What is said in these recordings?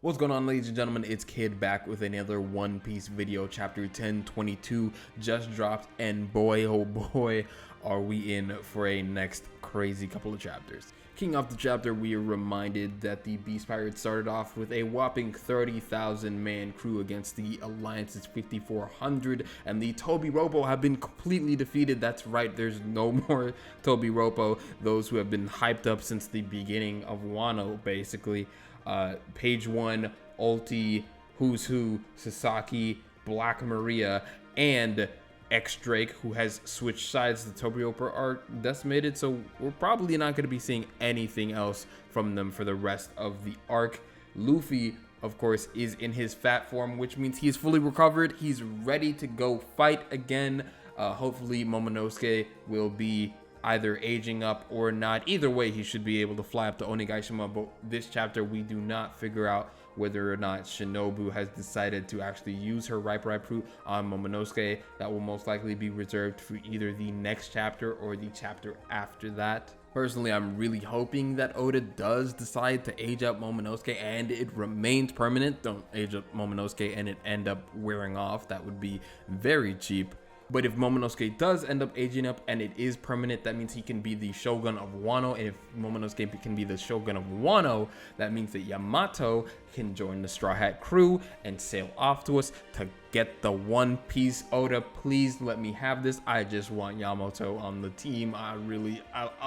What's going on, ladies and gentlemen? It's Kid back with another One Piece video. Chapter 1022 just dropped, and boy oh boy are we in for a next crazy couple of chapters. Kicking off the chapter, we are reminded that the Beast Pirates started off with a whopping 30,000 man crew against the Alliance's 5,400, and the Tobi-Roppo have been completely defeated. That's right, there's no more Tobi-Roppo, those who have been hyped up since the beginning of Wano, basically. Page 1, Ulti, Who's Who, Sasaki, Black Maria, and X-Drake, who has switched sides. The Tobi-Roppo are decimated, so we're probably not going to be seeing anything else from them for the rest of the arc. Luffy, of course, is in his fat form, which means he is fully recovered. He's ready to go fight again. Hopefully Momonosuke will be either aging up or not. Either way, he should be able to fly up to Onigashima, but this chapter we do not figure out whether or not Shinobu has decided to actually use her ripe fruit on Momonosuke. That will most likely be reserved for either the next chapter or the chapter after that. Personally, I'm really hoping that Oda does decide to age up Momonosuke and it remains permanent. Don't age up Momonosuke and it end up wearing off. That would be very cheap. But if Momonosuke does end up aging up and it is permanent, that means he can be the Shogun of Wano. And if Momonosuke can be the Shogun of Wano, that means that Yamato can join the Straw Hat crew and sail off to us to get the One Piece. Oda, please let me have this. I just want Yamato on the team. I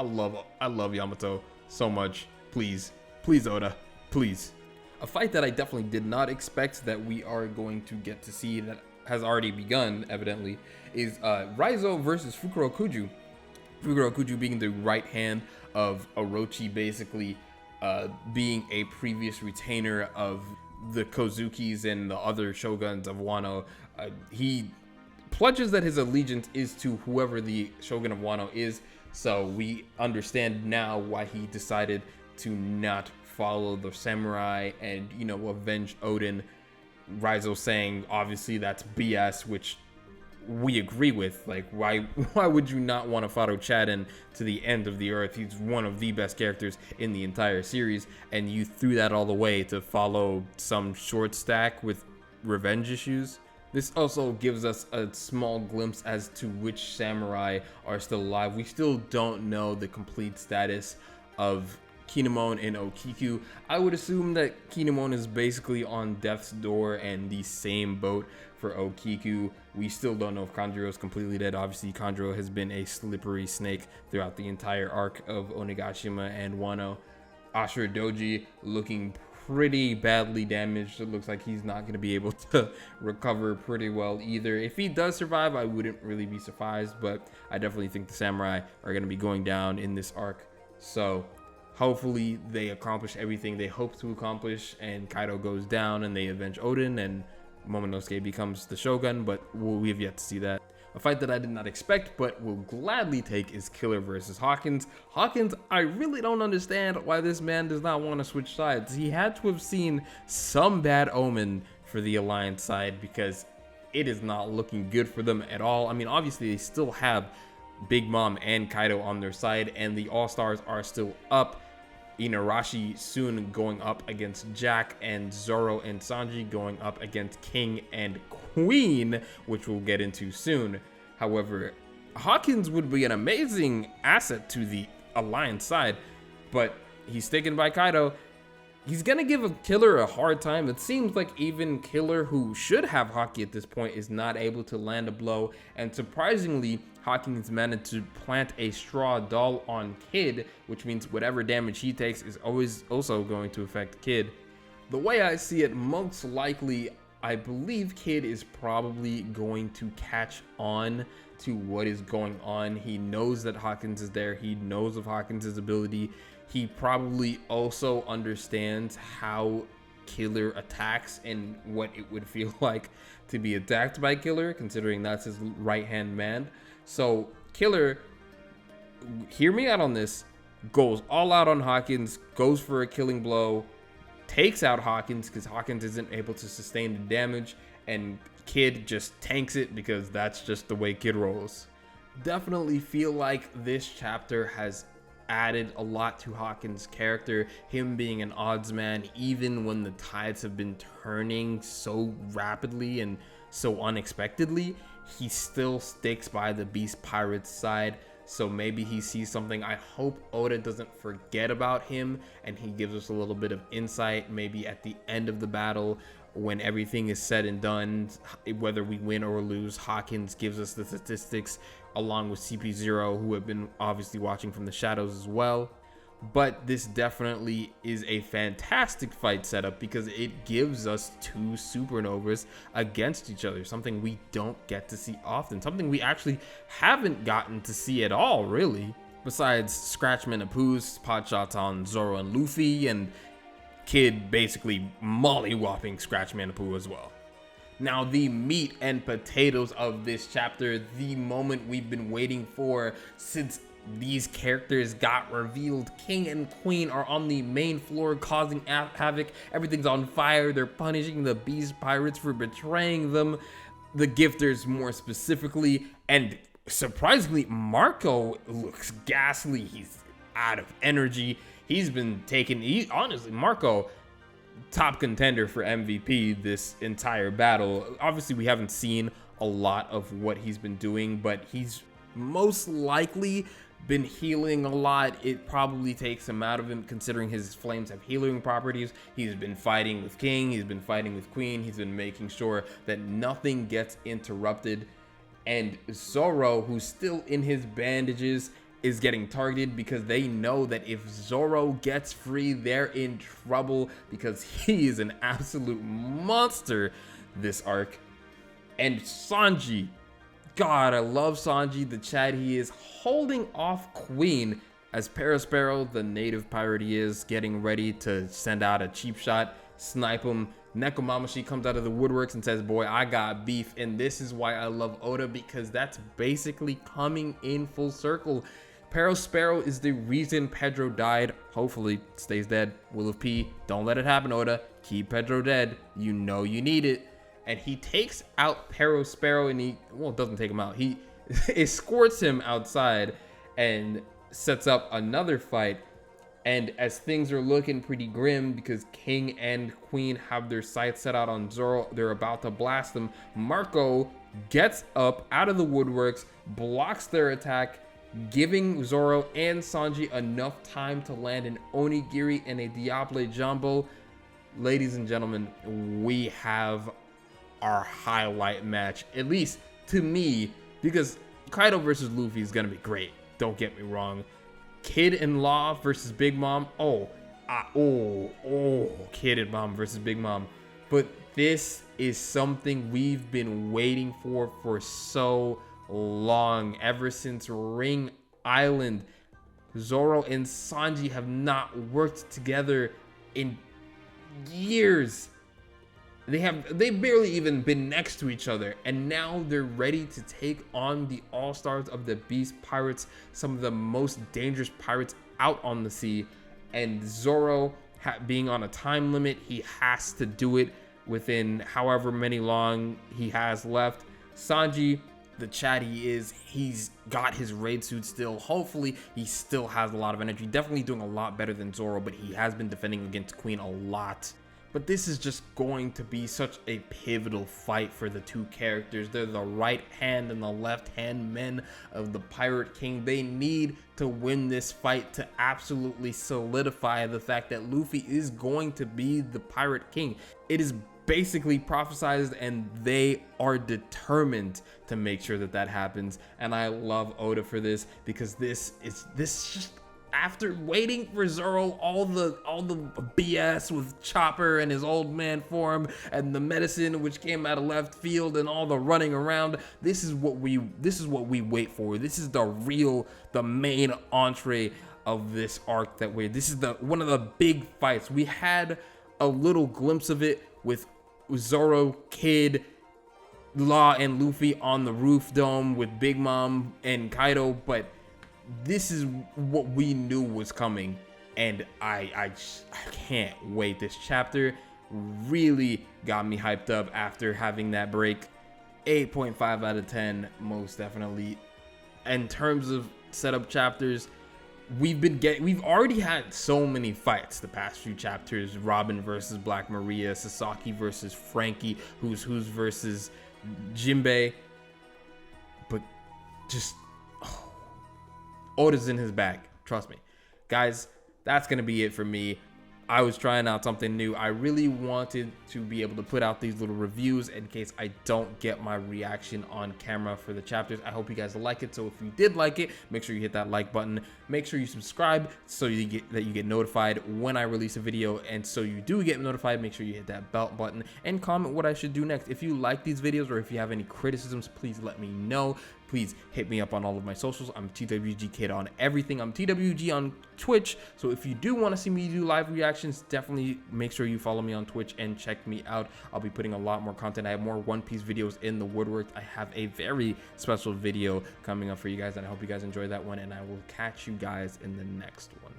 love Yamato so much. Please, Oda, please. A fight that I definitely did not expect that we are going to get to see, that has already begun, evidently, is Raizo versus Fukurokuju. Fukurokuju being the right hand of Orochi, basically being a previous retainer of the Kozukis and the other shoguns of Wano. He pledges that his allegiance is to whoever the Shogun of Wano is, so we understand now why he decided to not follow the samurai and, you know, avenge Odin. Raizo saying obviously that's BS, which we agree with. Like, why would you not want to follow Chadden to the end of the earth? He's one of the best characters in the entire series, and you threw that all the way to follow some short stack with revenge issues. This also gives us a small glimpse as to which samurai are still alive. We still don't know the complete status of Kinemon and Okiku. I would assume that Kinemon is basically on death's door and the same boat for Okiku. We still don't know if Kanjuro is completely dead. Obviously, Kanjuro has been a slippery snake throughout the entire arc of Onigashima and Wano. Ashura Doji looking pretty badly damaged. It looks like he's not going to be able to recover pretty well either. If he does survive, I wouldn't really be surprised, but I definitely think the samurai are going to be going down in this arc. So hopefully they accomplish everything they hope to accomplish, and Kaido goes down and they avenge Odin and Momonosuke becomes the Shogun, but we have yet to see that. A fight that I did not expect but will gladly take is Killer versus Hawkins. Hawkins, I really don't understand why this man does not want to switch sides. He had to have seen some bad omen for the Alliance side, because it is not looking good for them at all. I mean, obviously they still have Big Mom and Kaido on their side, and the All-Stars are still up. Inarashi soon going up against Jack, and Zoro and Sanji going up against King and Queen, which we'll get into soon. However, Hawkins would be an amazing asset to the Alliance side, but he's taken by Kaido. He's gonna give a Killer a hard time. It seems like even Killer, who should have Haki at this point, is not able to land a blow. And surprisingly, Hawkins managed to plant a straw doll on Kid, which means whatever damage he takes is always also going to affect Kid. The way I see it, most likely, I believe Kid is probably going to catch on to what is going on. He knows that Hawkins is there. He knows of Hawkins' ability. He probably also understands how Killer attacks and what it would feel like to be attacked by Killer, considering that's his right-hand man. So Killer, hear me out on this, goes all out on Hawkins, goes for a killing blow, takes out Hawkins because Hawkins isn't able to sustain the damage, and Kid just tanks it because that's just the way Kid rolls. Definitely feel like this chapter has added a lot to Hawkins' character, him being an odds man, even when the tides have been turning so rapidly and so unexpectedly, he still sticks by the Beast Pirates side. So maybe he sees something. I hope Oda doesn't forget about him and he gives us a little bit of insight, maybe at the end of the battle when everything is said and done, whether we win or lose. Hawkins gives us the statistics along with CP0, who have been obviously watching from the shadows as well. But this definitely is a fantastic fight setup because it gives us two supernovas against each other, something we don't get to see often, something we actually haven't gotten to see at all, really. Besides Scratchman and Pooh's pot shots on Zoro and Luffy, and Kid basically molly-whopping Scratchman and Pooh as well. Now, the meat and potatoes of this chapter, the moment we've been waiting for since these characters got revealed. King and Queen are on the main floor causing havoc. Everything's on fire. They're punishing the Beast Pirates for betraying them, the Gifters more specifically, and surprisingly, Marco looks ghastly. He's out of energy. He's been taken, honestly, Marco, top contender for MVP this entire battle. Obviously, we haven't seen a lot of what he's been doing, but he's most likely been healing a lot. It probably takes him out of him, considering his flames have healing properties. He's been fighting with King, he's been fighting with Queen, he's been making sure that nothing gets interrupted. And Zoro, who's still in his bandages, is getting targeted because they know that if Zoro gets free, they're in trouble because he is an absolute monster this arc. And Sanji, God, I love Sanji, the Chad he is, holding off Queen as Perospero, the native pirate he is, getting ready to send out a cheap shot, snipe him. Nekomamashi comes out of the woodworks and says, boy, I got beef. And this is why I love Oda, because that's basically coming in full circle. Perospero is the reason Pedro died. Hopefully stays dead. Will of P, don't let it happen, Oda. Keep Pedro dead. You know you need it. And he takes out Perospero, and he, well, doesn't take him out. He escorts him outside and sets up another fight. And as things are looking pretty grim because King and Queen have their sights set out on Zoro, they're about to blast them. Marco gets up out of the woodworks, blocks their attack, giving Zoro and Sanji enough time to land an Onigiri and a Diable Jumbo. Ladies and gentlemen, we have our highlight match, at least to me, because Kaido versus Luffy is gonna be great, don't get me wrong. Kid and Law versus Big Mom, Kid and Mom versus Big Mom. But this is something we've been waiting for so long, ever since Ring Island. Zoro and Sanji have not worked together in years. They've barely even been next to each other, and now they're ready to take on the all-stars of the Beast Pirates, some of the most dangerous pirates out on the sea. And Zoro, being on a time limit, he has to do it within however many long he has left. Sanji, the Chad he is, he's got his raid suit still. Hopefully he still has a lot of energy, definitely doing a lot better than Zoro, but he has been defending against Queen a lot. But this is just going to be such a pivotal fight for the two characters. They're the right hand and the left hand men of the Pirate King. They need to win this fight to absolutely solidify the fact that Luffy is going to be the Pirate King. It is basically prophesized, and they are determined to make sure that that happens. And I love Oda for this, because this just, after waiting for Zoro, all the BS with Chopper and his old man form and the medicine which came out of left field and all the running around, this is what we wait for. This is the main entree of this arc this is one of the big fights. We had a little glimpse of it with Zoro, Kid, Law, and Luffy on the roof dome with Big Mom and Kaido, but this is what we knew was coming, and I can't wait. This chapter really got me hyped up after having that break. 8.5 out of 10, most definitely. In terms of setup chapters, we've already had so many fights the past few chapters. Robin versus Black Maria, Sasaki versus Frankie, who's versus Jinbei. But just Oda's in his bag, trust me. Guys, that's gonna be it for me. I was trying out something new. I really wanted to be able to put out these little reviews in case I don't get my reaction on camera for the chapters. I hope you guys like it. So if you did like it, make sure you hit that like button. Make sure you subscribe so you get notified when I release a video. And so you do get notified, make sure you hit that bell button and comment what I should do next. If you like these videos or if you have any criticisms, please let me know. Please hit me up on all of my socials. I'm TWGKidd on everything. I'm TWG on Twitch. So if you do want to see me do live reactions, definitely make sure you follow me on Twitch and check me out. I'll be putting a lot more content. I have more One Piece videos in the woodwork. I have a very special video coming up for you guys, and I hope you guys enjoy that one, and I will catch you guys in the next one.